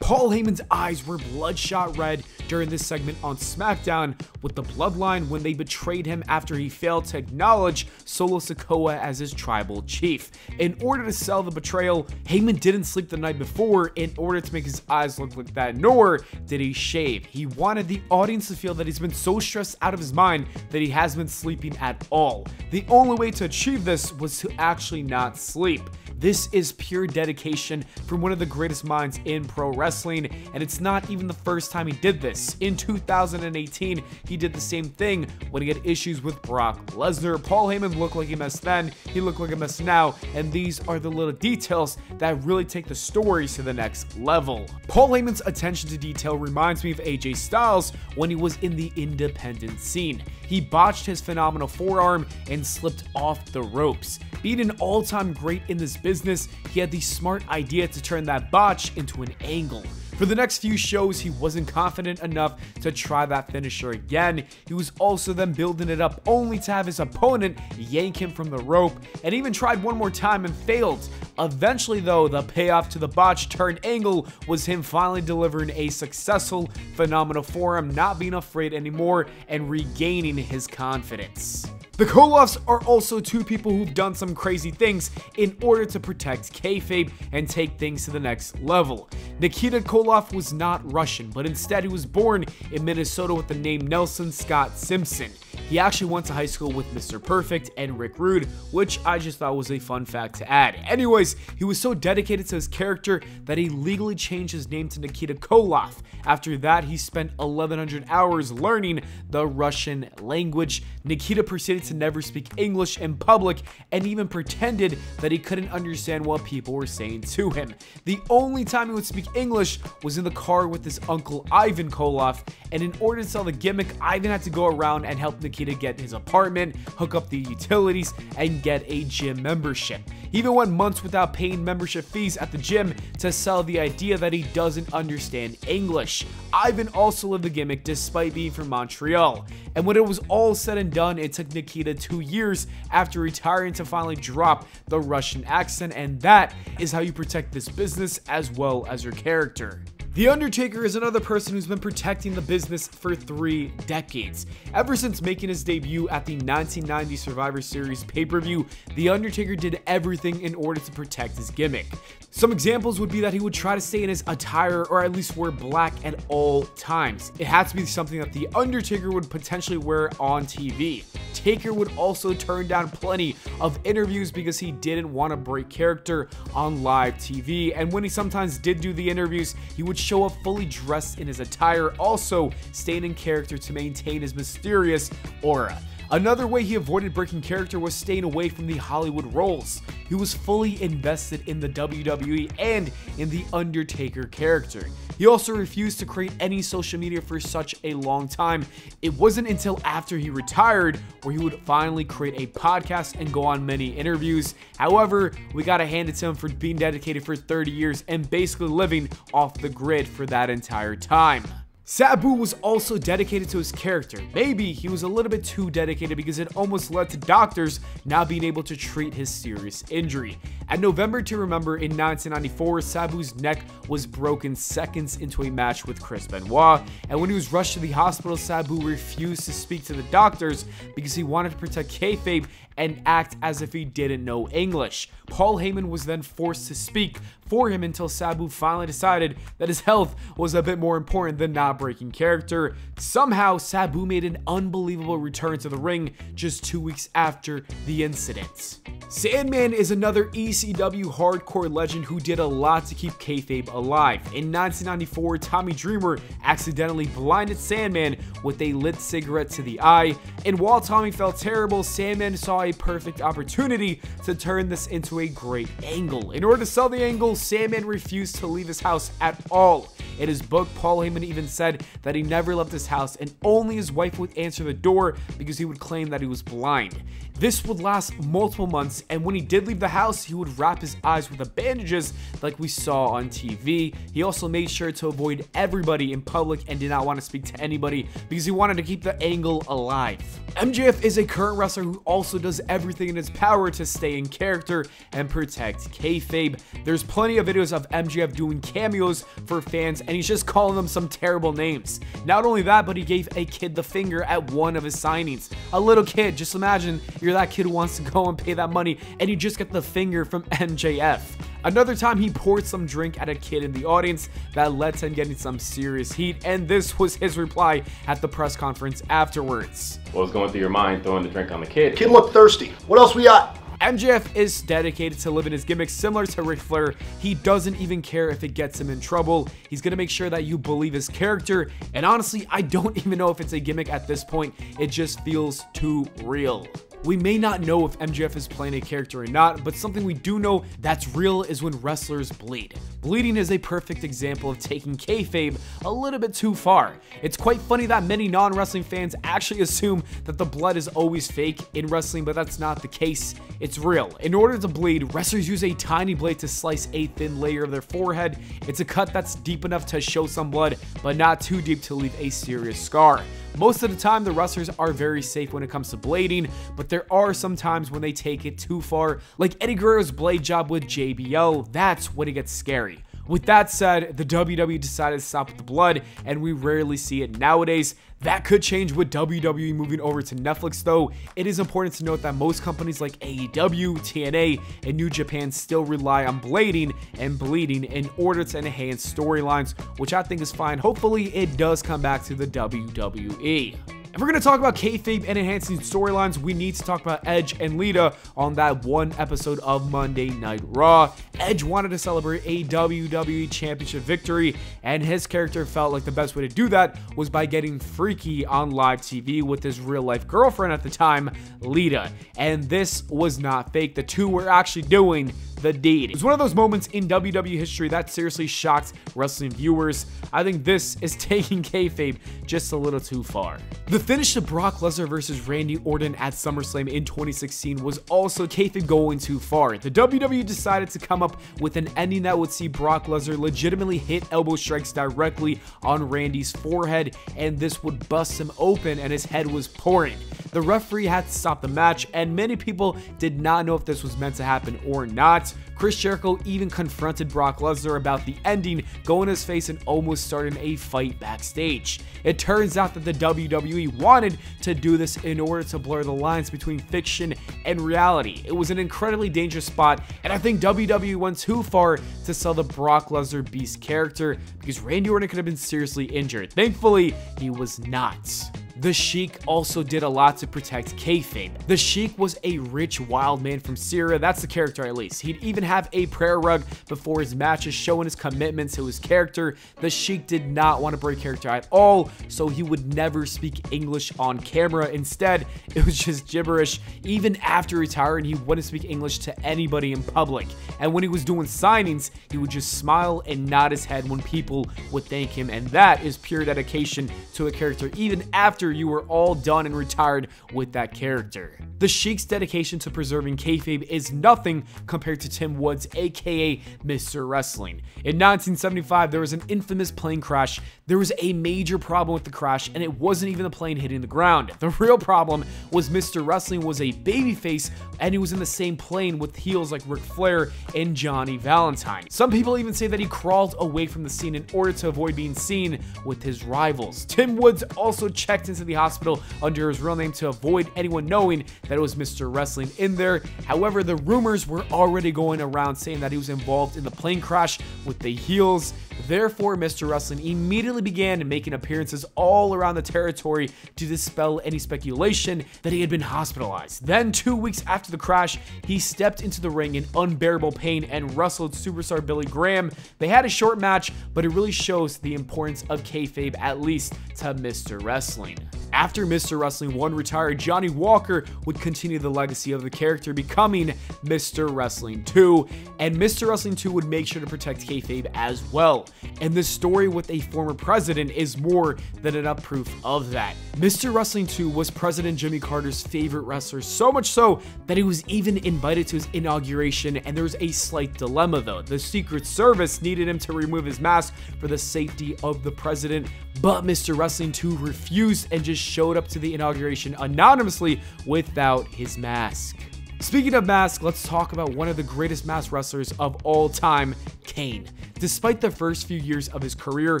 Paul Heyman's eyes were bloodshot red during this segment on SmackDown with the Bloodline when they betrayed him after he failed to acknowledge Solo Sikoa as his tribal chief. In order to sell the betrayal, Heyman didn't sleep the night before in order to make his eyes look like that, nor did he shave. He wanted the audience to feel that he's been so stressed out of his mind that he hasn't been sleeping at all. The only way to achieve this was to actually not sleep. This is pure dedication from one of the greatest minds in pro wrestling, and it's not even the first time he did this. In 2018, he did the same thing when he had issues with Brock Lesnar. Paul Heyman looked like a mess then, he looked like a mess now, and these are the little details that really take the stories to the next level. Paul Heyman's attention to detail reminds me of AJ Styles when he was in the independent scene. He botched his phenomenal forearm and slipped off the ropes. Being an all-time great in this business, he had the smart idea to turn that botch into an angle. For the next few shows, he wasn't confident enough to try that finisher again. He was also then building it up only to have his opponent yank him from the rope, and even tried one more time and failed. Eventually though, the payoff to the botch turn angle was him finally delivering a successful phenomenal forearm, not being afraid anymore and regaining his confidence. The Koloffs are also two people who've done some crazy things in order to protect kayfabe and take things to the next level. Nikita Koloff was not Russian, but instead he was born in Minnesota with the name Nelson Scott Simpson. He actually went to high school with Mr. Perfect and Rick Rude, which I just thought was a fun fact to add. Anyways, he was so dedicated to his character that he legally changed his name to Nikita Koloff. After that, he spent 1,100 hours learning the Russian language. Nikita proceeded to never speak English in public and even pretended that he couldn't understand what people were saying to him. The only time he would speak English was in the car with his uncle Ivan Koloff, and in order to sell the gimmick, Ivan had to go around and help Nikita get his apartment, hook up the utilities, and get a gym membership. He even went months without paying membership fees at the gym to sell the idea that he doesn't understand English. Ivan also lived the gimmick despite being from Montreal. And when it was all said and done, it took Nikita 2 years after retiring to finally drop the Russian accent, and that is how you protect this business as well as your character. The Undertaker is another person who's been protecting the business for 3 decades. Ever since making his debut at the 1990 Survivor Series pay-per-view, The Undertaker did everything in order to protect his gimmick. Some examples would be that he would try to stay in his attire or at least wear black at all times. It had to be something that The Undertaker would potentially wear on TV. Taker would also turn down plenty of interviews because he didn't want to break character on live TV, and when he sometimes did do the interviews, he would show up fully dressed in his attire, also staying in character to maintain his mysterious aura. Another way he avoided breaking character was staying away from the Hollywood roles. He was fully invested in the WWE and in the Undertaker character. He also refused to create any social media for such a long time. It wasn't until after he retired where he would finally create a podcast and go on many interviews. However, we gotta hand it to him for being dedicated for 30 years and basically living off the grid for that entire time. Sabu was also dedicated to his character. Maybe he was a little bit too dedicated because it almost led to doctors not being able to treat his serious injury. At November to Remember in 1994, Sabu's neck was broken seconds into a match with Chris Benoit, and when he was rushed to the hospital, Sabu refused to speak to the doctors because he wanted to protect kayfabe and act as if he didn't know English. Paul Heyman was then forced to speak for him until Sabu finally decided that his health was a bit more important than not breaking character. Somehow, Sabu made an unbelievable return to the ring just 2 weeks after the incident. Sandman is another ECW hardcore legend who did a lot to keep kayfabe alive. In 1994, Tommy Dreamer accidentally blinded Sandman with a lit cigarette to the eye, and while Tommy felt terrible, Sandman saw a perfect opportunity to turn this into a great angle. In order to sell the angle, Sandman refused to leave his house at all. In his book, Paul Heyman even said that he never left his house and only his wife would answer the door because he would claim that he was blind. This would last multiple months, and when he did leave the house, he would wrap his eyes with the bandages like we saw on TV. He also made sure to avoid everybody in public and did not want to speak to anybody because he wanted to keep the angle alive. MJF is a current wrestler who also does everything in his power to stay in character and protect kayfabe. There's plenty of videos of MJF doing cameos for fans, and he's just calling them some terrible names. Not only that, but he gave a kid the finger at one of his signings. A little kid. Just imagine you're that kid who wants to go and pay that money and you just get the finger from MJF. Another time, he poured some drink at a kid in the audience that led to him getting some serious heat, and this was his reply at the press conference afterwards. What was going through your mind throwing the drink on the kid? Kid looked thirsty. What else we got? MJF is dedicated to living his gimmick similar to Ric Flair. He doesn't even care if it gets him in trouble. He's gonna make sure that you believe his character, and honestly, I don't even know if it's a gimmick at this point. It just feels too real. We may not know if MJF is playing a character or not, but something we do know that's real is when wrestlers bleed. Bleeding is a perfect example of taking kayfabe a little bit too far. It's quite funny that many non-wrestling fans actually assume that the blood is always fake in wrestling, but that's not the case. It's real. In order to bleed, wrestlers use a tiny blade to slice a thin layer of their forehead. It's a cut that's deep enough to show some blood, but not too deep to leave a serious scar. Most of the time, the wrestlers are very safe when it comes to blading, but there are some times when they take it too far, like Eddie Guerrero's blade job with JBL. That's when it gets scary. With that said, the WWE decided to stop with the blood, and we rarely see it nowadays. That could change with WWE moving over to Netflix though. It is important to note that most companies like AEW, TNA, and New Japan still rely on blading and bleeding in order to enhance storylines, which I think is fine. Hopefully it does come back to the WWE. If we're going to talk about kayfabe and enhancing storylines, we need to talk about Edge and Lita on that one episode of Monday Night Raw. Edge wanted to celebrate a WWE Championship victory, and his character felt like the best way to do that was by getting freaky on live TV with his real-life girlfriend at the time, Lita. And this was not fake. The two were actually doing the deed. It was one of those moments in WWE history that seriously shocked wrestling viewers. I think this is taking kayfabe just a little too far. The finish to Brock Lesnar versus Randy Orton at SummerSlam in 2016 was also kayfabe going too far. The WWE decided to come up with an ending that would see Brock Lesnar legitimately hit elbow strikes directly on Randy's forehead, and this would bust him open and his head was pouring. The referee had to stop the match, and many people did not know if this was meant to happen or not. Chris Jericho even confronted Brock Lesnar about the ending, going to his face and almost starting a fight backstage. It turns out that the WWE wanted to do this in order to blur the lines between fiction and reality. It was an incredibly dangerous spot, and I think WWE went too far to sell the Brock Lesnar Beast character because Randy Orton could have been seriously injured. Thankfully, he was not. The Sheik also did a lot to protect kayfabe. The Sheik was a rich wild man from Syria. That's the character at least. He'd even have a prayer rug before his matches showing his commitment to his character. The Sheik did not want to break character at all, so he would never speak English on camera. Instead, it was just gibberish. Even after retiring, he wouldn't speak English to anybody in public. And when he was doing signings, he would just smile and nod his head when people would thank him. And that is pure dedication to a character, even after you were all done and retired with that character. The Sheik's dedication to preserving kayfabe is nothing compared to Tim Woods, aka Mr. Wrestling. In 1975, there was an infamous plane crash. There was a major problem with the crash, and it wasn't even the plane hitting the ground. The real problem was Mr. Wrestling was a babyface, and he was in the same plane with heels like Ric Flair and Johnny Valentine. Some people even say that he crawled away from the scene in order to avoid being seen with his rivals. Tim Woods also checked into the hospital under his real name to avoid anyone knowing that it was Mr. Wrestling in there. However, the rumors were already going around saying that he was involved in the plane crash with the heels. Therefore, Mr. Wrestling immediately began making appearances all around the territory to dispel any speculation that he had been hospitalized. Then, 2 weeks after the crash, he stepped into the ring in unbearable pain and wrestled superstar Billy Graham. They had a short match, but it really shows the importance of kayfabe, at least to Mr. Wrestling. After Mr. Wrestling 1 retired, Johnny Walker would continue the legacy of the character, becoming Mr. Wrestling 2, and Mr. Wrestling 2 would make sure to protect kayfabe as well. And this story with a former president is more than enough proof of that. Mr. Wrestling 2 was President Jimmy Carter's favorite wrestler, so much so that he was even invited to his inauguration, and there was a slight dilemma though. The Secret Service needed him to remove his mask for the safety of the president, but Mr. Wrestling 2 refused and just showed up to the inauguration anonymously without his mask. Speaking of masks, let's talk about one of the greatest masked wrestlers of all time, Kane. Despite the first few years of his career,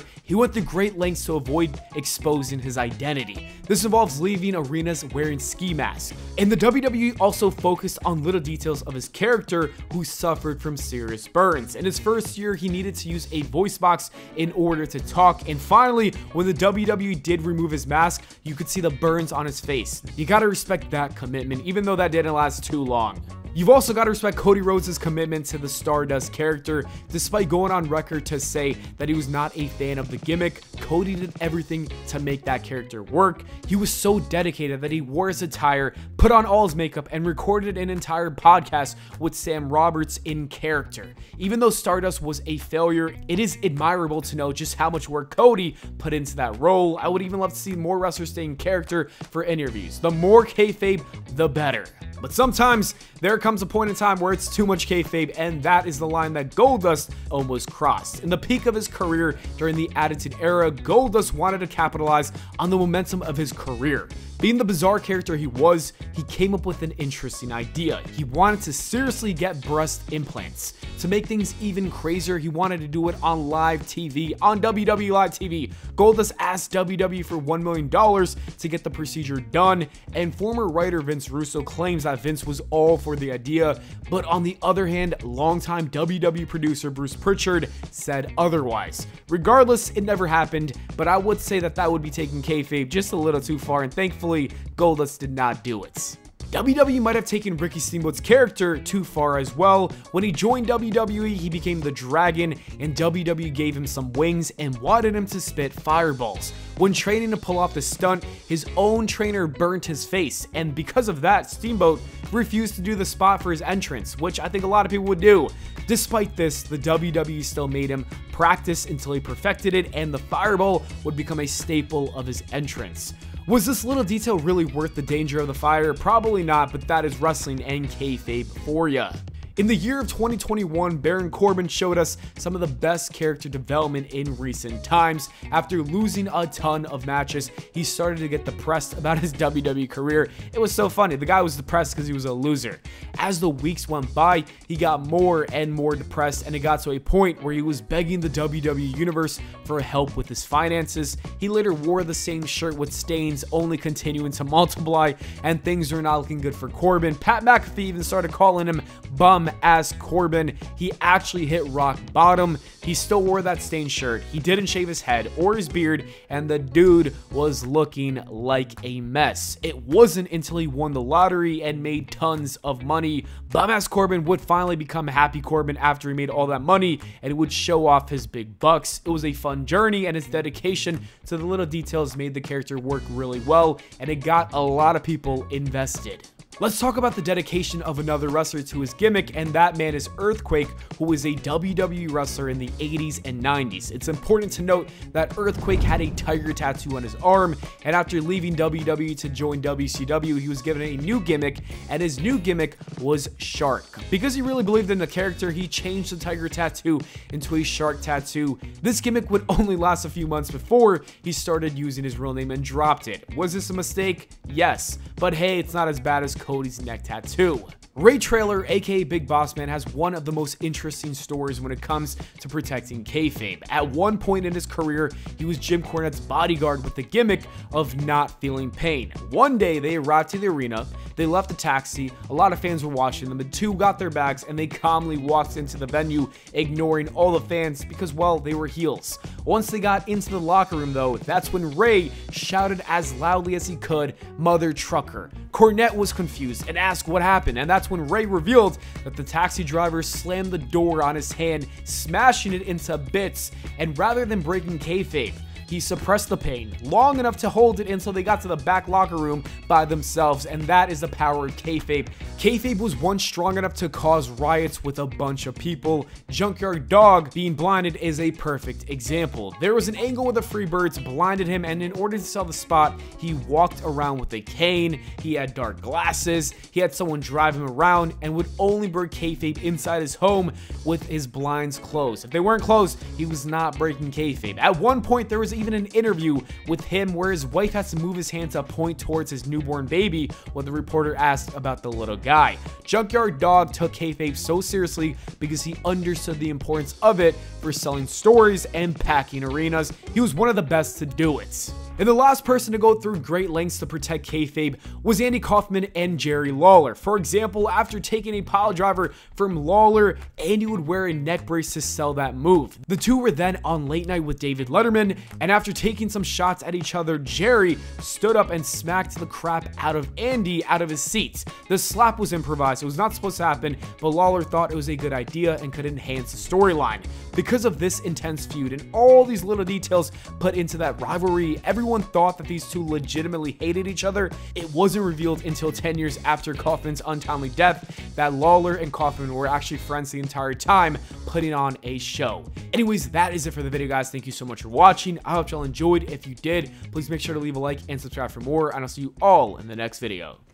he went to great lengths to avoid exposing his identity. This involves leaving arenas wearing ski masks. And the WWE also focused on little details of his character, who suffered from serious burns. In his first year, he needed to use a voice box in order to talk. And finally, when the WWE did remove his mask, you could see the burns on his face. You gotta respect that commitment, even though that didn't last too long. You've also got to respect Cody Rhodes' commitment to the Stardust character. Despite going on record to say that he was not a fan of the gimmick, Cody did everything to make that character work. He was so dedicated that he wore his attire, put on all his makeup, and recorded an entire podcast with Sam Roberts in character. Even though Stardust was a failure, it is admirable to know just how much work Cody put into that role. I would even love to see more wrestlers stay in character for interviews. The more kayfabe, the better. But sometimes there comes a point in time where it's too much kayfabe, and that is the line that Goldust almost crossed. In the peak of his career during the Attitude Era, Goldust wanted to capitalize on the momentum of his career. Being the bizarre character he was, he came up with an interesting idea. He wanted to seriously get breast implants. To make things even crazier, he wanted to do it on live TV, on WWE Live TV. Goldust asked WWE for $1 million to get the procedure done, and former writer Vince Russo claims that Vince was all for the idea, but on the other hand, longtime WWE producer Bruce Pritchard said otherwise. Regardless, it never happened, but I would say that would be taking kayfabe just a little too far, and thankfully, Goldust did not do it. WWE might have taken Ricky Steamboat's character too far as well. When he joined WWE, he became the Dragon, and WWE gave him some wings and wanted him to spit fireballs. When training to pull off the stunt, his own trainer burnt his face, and because of that, Steamboat refused to do the spot for his entrance, which I think a lot of people would do. Despite this, the WWE still made him practice until he perfected it, and the fireball would become a staple of his entrance. Was this little detail really worth the danger of the fire? Probably not, but that is wrestling and kayfabe for ya. In the year of 2021, Baron Corbin showed us some of the best character development in recent times. After losing a ton of matches, he started to get depressed about his WWE career. It was so funny. The guy was depressed because he was a loser. As the weeks went by, he got more and more depressed, and it got to a point where he was begging the WWE Universe for help with his finances. He later wore the same shirt with stains, only continuing to multiply, and things are not looking good for Corbin. Pat McAfee even started calling him bum-ass Corbin. He actually hit rock bottom. He still wore that stained shirt. He didn't shave his head or his beard, and the dude was looking like a mess. It wasn't until he won the lottery and made tons of money. Bum-ass Corbin would finally become Happy Corbin after he made all that money, and it would show off his big bucks. It was a fun journey, and his dedication to the little details made the character work really well, and it got a lot of people invested. Let's talk about the dedication of another wrestler to his gimmick, and that man is Earthquake, who was a WWE wrestler in the 80s and 90s. It's important to note that Earthquake had a tiger tattoo on his arm, and after leaving WWE to join WCW, he was given a new gimmick, and his new gimmick was Shark. Because he really believed in the character, he changed the tiger tattoo into a shark tattoo. This gimmick would only last a few months before he started using his real name and dropped it. Was this a mistake? Yes, but hey, it's not as bad as Cody's neck tattoo. Ray Traylor, aka Big Boss Man, has one of the most interesting stories when it comes to protecting kayfabe. At one point in his career, he was Jim Cornette's bodyguard with the gimmick of not feeling pain. One day, they arrived to the arena, they left the taxi, a lot of fans were watching them, the two got their bags, and they calmly walked into the venue, ignoring all the fans because, well, they were heels. Once they got into the locker room, though, that's when Ray shouted as loudly as he could, "Mother Trucker." Cornette was confused and asked what happened, and that's when Ray revealed that the taxi driver slammed the door on his hand, smashing it into bits, and rather than breaking kayfabe, he suppressed the pain long enough to hold it until they got to the back locker room by themselves, and that is the power of kayfabe. Kayfabe was once strong enough to cause riots with a bunch of people. Junkyard Dog being blinded is a perfect example. There was an angle where the Freebirds blinded him, and in order to sell the spot, he walked around with a cane, he had dark glasses, he had someone drive him around, and would only break kayfabe inside his home with his blinds closed. If they weren't closed, he was not breaking kayfabe. At one point, there was even an interview with him where his wife has to move his hand to point towards his newborn baby when the reporter asked about the little guy. Junkyard Dog took kayfabe so seriously because he understood the importance of it for selling stories and packing arenas. He was one of the best to do it. And the last person to go through great lengths to protect kayfabe was Andy Kaufman and Jerry Lawler. For example, after taking a pile driver from Lawler, Andy would wear a neck brace to sell that move. The two were then on Late Night with David Letterman, and after taking some shots at each other, Jerry stood up and smacked the crap out of Andy out of his seat. The slap was improvised. It was not supposed to happen, but Lawler thought it was a good idea and could enhance the storyline. Because of this intense feud and all these little details put into that rivalry, everyone thought that these two legitimately hated each other. It wasn't revealed until 10 years after Kaufman's untimely death that Lawler and Kaufman were actually friends the entire time, putting on a show. Anyways, that is it for the video, guys. Thank you so much for watching. I hope y'all enjoyed. If you did, please make sure to leave a like and subscribe for more, and I'll see you all in the next video.